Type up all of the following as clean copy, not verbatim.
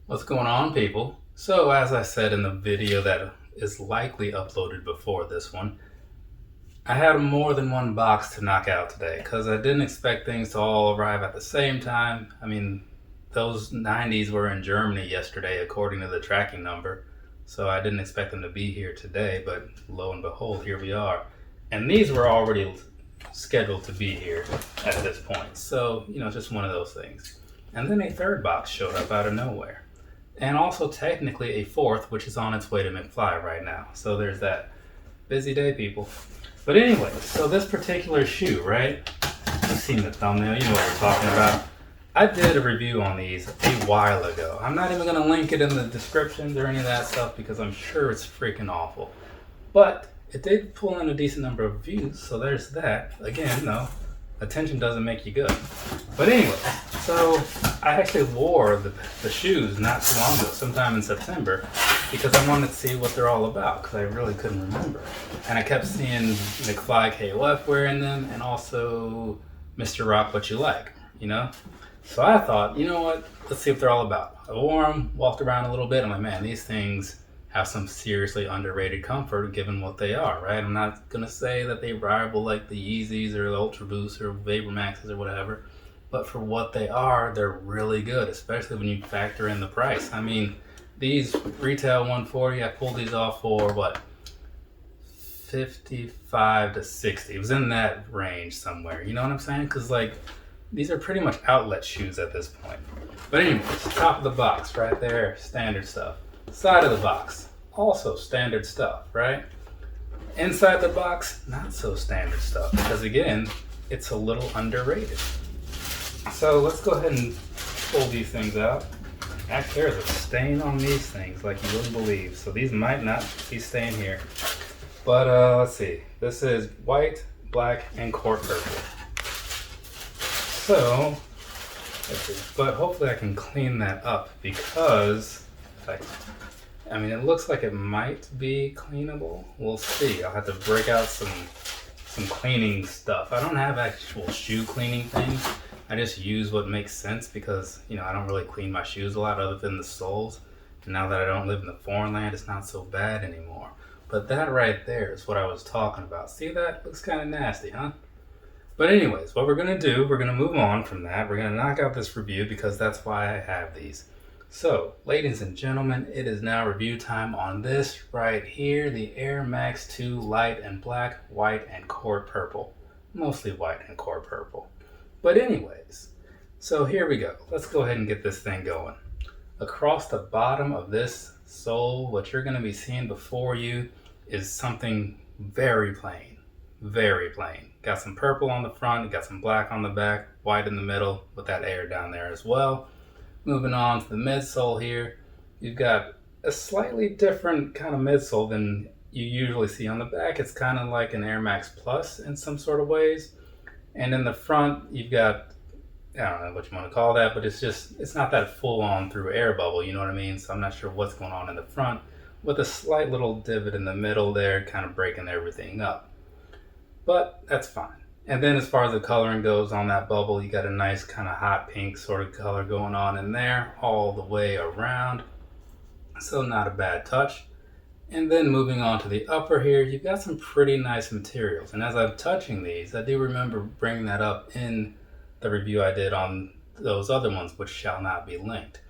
What's going on, people? So, as I said in the video that is likely uploaded before this one, I had more than one box to knock out today because I didn't expect things to all arrive at the same time. I mean, those 90s were in Germany yesterday, according to the tracking number, so I didn't expect them to be here today, but lo and behold, here we are. And these were already scheduled to be here at this point, so, just one of those things. And then a third box showed up out of nowhere. And also technically a fourth, which is on its way to McFly right now. So there's that. Busy day, people. But anyway, so this particular shoe, right? You've seen the thumbnail, you know what we're talking about. I did a review on these a while ago. I'm not even going to link it in the descriptions or any of that stuff because I'm sure it's freaking awful. But it did pull in a decent number of views, so there's that. Again, no, attention doesn't make you good. But anyway, so I actually wore the shoes not too long ago, sometime in September, because I wanted to see what they're all about, because I really couldn't remember. And I kept seeing McFly KOF wearing them, and also Mr. Rock What You Like, So I thought, you know what, let's see what they're all about. I wore them, walked around a little bit, I'm like, man, these things have some seriously underrated comfort given what they are, right? I'm not going to say that they rival like the Yeezys or the Ultra Boosts or Vapor Maxes or whatever, but for what they are, they're really good, especially when you factor in the price. I mean, these retail 140, I pulled these off for what? 55 to 60. It was in that range somewhere, you know what I'm saying? Because these are pretty much outlet shoes at this point. But anyways, top of the box right there, standard stuff. Side of the box, also standard stuff, right? Inside the box, not so standard stuff, because again, it's a little underrated. So let's go ahead and pull these things out. Actually, there's a stain on these things like you wouldn't believe. So these might not be staying here. But let's see. This is white, black, and court purple. So, let's see. But hopefully I can clean that up because, it looks like it might be cleanable. We'll see. I'll have to break out some cleaning stuff. I don't have actual shoe cleaning things. I just use what makes sense because, I don't really clean my shoes a lot other than the soles. And now that I don't live in the foreign land, it's not so bad anymore. But that right there is what I was talking about. See that? Looks kind of nasty, huh? But anyways, what we're going to do, we're going to move on from that. We're going to knock out this review because that's why I have these. So, ladies and gentlemen, it is now review time on this right here, the Air Max 2 Light and Black, White, and Court Purple. Mostly white and court purple. But anyways, so here we go. Let's go ahead and get this thing going. Across the bottom of this sole, what you're going to be seeing before you is something very plain. Very plain. Got some purple on the front, got some black on the back, white in the middle with that air down there as well. Moving on to the midsole here, you've got a slightly different kind of midsole than you usually see on the back. It's kind of like an Air Max Plus in some sort of ways. And in the front, you've got, I don't know what you want to call that, but it's not that full on through air bubble, you know what I mean? So I'm not sure what's going on in the front with a slight little divot in the middle there, kind of breaking everything up. But that's fine. And then as far as the coloring goes on that bubble, you got a nice kind of hot pink sort of color going on in there all the way around. So not a bad touch. And then moving on to the upper here, you've got some pretty nice materials. And as I'm touching these, I do remember bringing that up in the review I did on those other ones, which shall not be linked.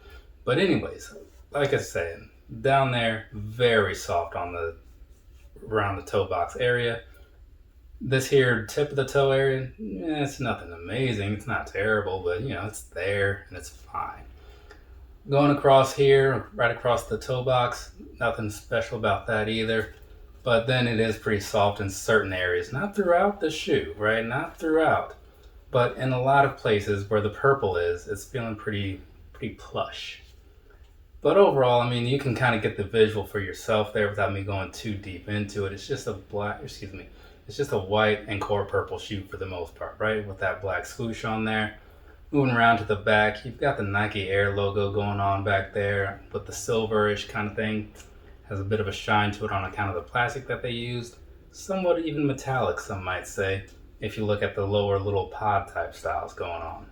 But anyways, like I said, down there, very soft on around the toe box area. This here tip of the toe area, it's nothing amazing. It's not terrible, but it's there and it's fine. Going across here, right across the toe box, nothing special about that either. But then it is pretty soft in certain areas. Not throughout the shoe, right? Not throughout. But in a lot of places where the purple is, it's feeling pretty plush. But overall, you can kind of get the visual for yourself there without me going too deep into it. It's just it's just a white and core purple shoe for the most part, right? With that black swoosh on there. Moving around to the back, you've got the Nike Air logo going on back there with the silverish kind of thing. Has a bit of a shine to it on account of the plastic that they used. Somewhat even metallic, some might say, if you look at the lower little pod type styles going on.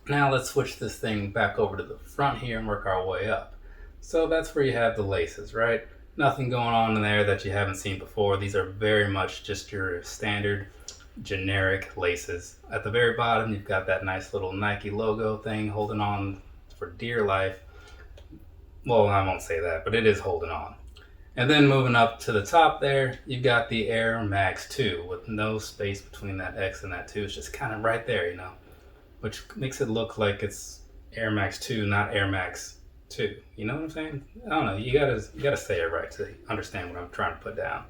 Now let's switch this thing back over to the front here and work our way up. So that's where you have the laces, right? Nothing going on in there that you haven't seen before. These are very much just your standard generic laces. At the very bottom, you've got that nice little Nike logo thing holding on for dear life. Well, I won't say that, but it is holding on. And then moving up to the top there, you've got the Air Max 2 with no space between that X and that 2. It's just kind of right there, you know, which makes it look like it's Air Max 2, not Air Max 2. You know what I'm saying? I don't know. You gotta say it right to understand what I'm trying to put down.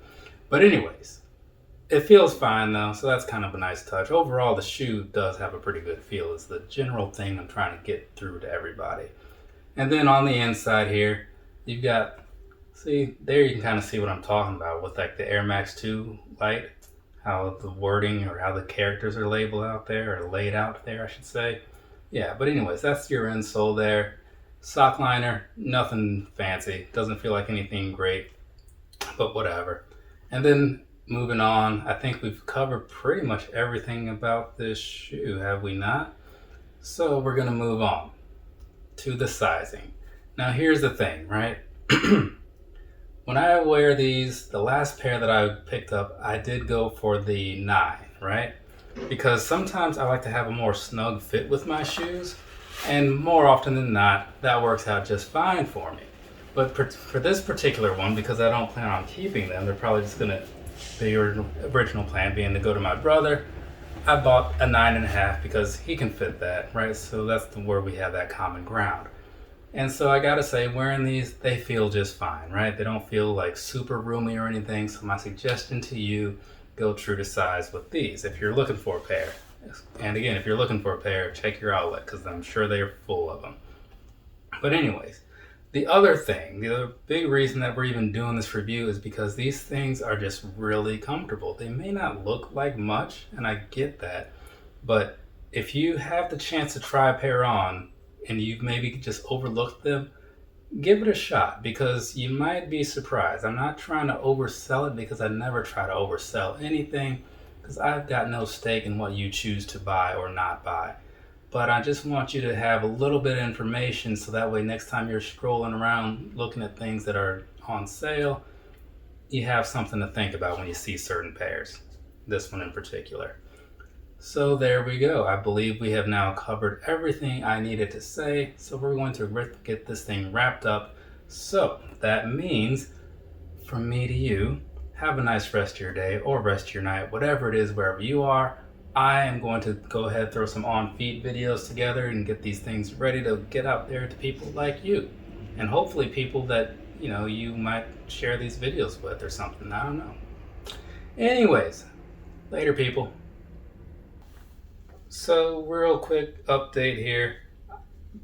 But anyways, it feels fine though, so that's kind of a nice touch. Overall, the shoe does have a pretty good feel. Is the general thing I'm trying to get through to everybody. And then on the inside here, you've got, see, there you can kind of see what I'm talking about with like the Air Max 2 Light, how the wording or how the characters are labeled out there, or laid out there, I should say. Yeah, but anyways, that's your insole there. Sock liner, nothing fancy. Doesn't feel like anything great, but whatever. And then moving on, I think we've covered pretty much everything about this shoe, have we not? So we're gonna move on to the sizing. Now here's the thing, right? When I wear these, the last pair that I picked up, I did go for the 9, right? Because sometimes I like to have a more snug fit with my shoes, and more often than not, that works out just fine for me. But for this particular one, because I don't plan on keeping them, they're probably just gonna, the original plan being to go to my brother, I bought a 9.5 because he can fit that, right? So that's where we have that common ground. And so I gotta say, wearing these, they feel just fine, right? They don't feel like super roomy or anything. So my suggestion to you, go true to size with these if you're looking for a pair. And again, if you're looking for a pair, check your outlet because I'm sure they're full of them. But anyways, the other thing, the other big reason that we're even doing this review is because these things are just really comfortable. They may not look like much, and I get that, but if you have the chance to try a pair on and you've maybe just overlooked them, give it a shot because you might be surprised. I'm not trying to oversell it because I never try to oversell anything because I've got no stake in what you choose to buy or not buy. But I just want you to have a little bit of information so that way next time you're scrolling around looking at things that are on sale, you have something to think about when you see certain pairs, this one in particular. So there we go. I believe we have now covered everything I needed to say, so we're going to get this thing wrapped up. So that means, from me to you, have a nice rest of your day or rest of your night, whatever it is, wherever you are. I am going to go ahead and throw some on-feet videos together and get these things ready to get out there to people like you. And hopefully people that, you know, you might share these videos with or something. I don't know. Anyways, later people. So real quick update here.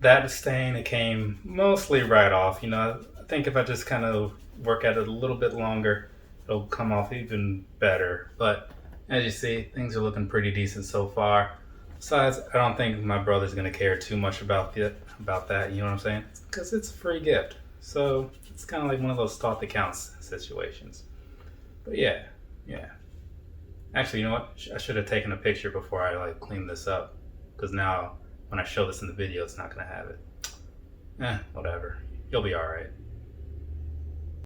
That stain, it came mostly right off. You know, I think if I just kind of work at it a little bit longer, it'll come off even better. But as you see, things are looking pretty decent so far. Besides, I don't think my brother's gonna care too much about that, you know what I'm saying? Because it's a free gift. So it's kind of like one of those thought that counts situations. But yeah. Actually, you know what? I should have taken a picture before I like clean this up. Because now, when I show this in the video, it's not gonna have it. Whatever. You'll be alright.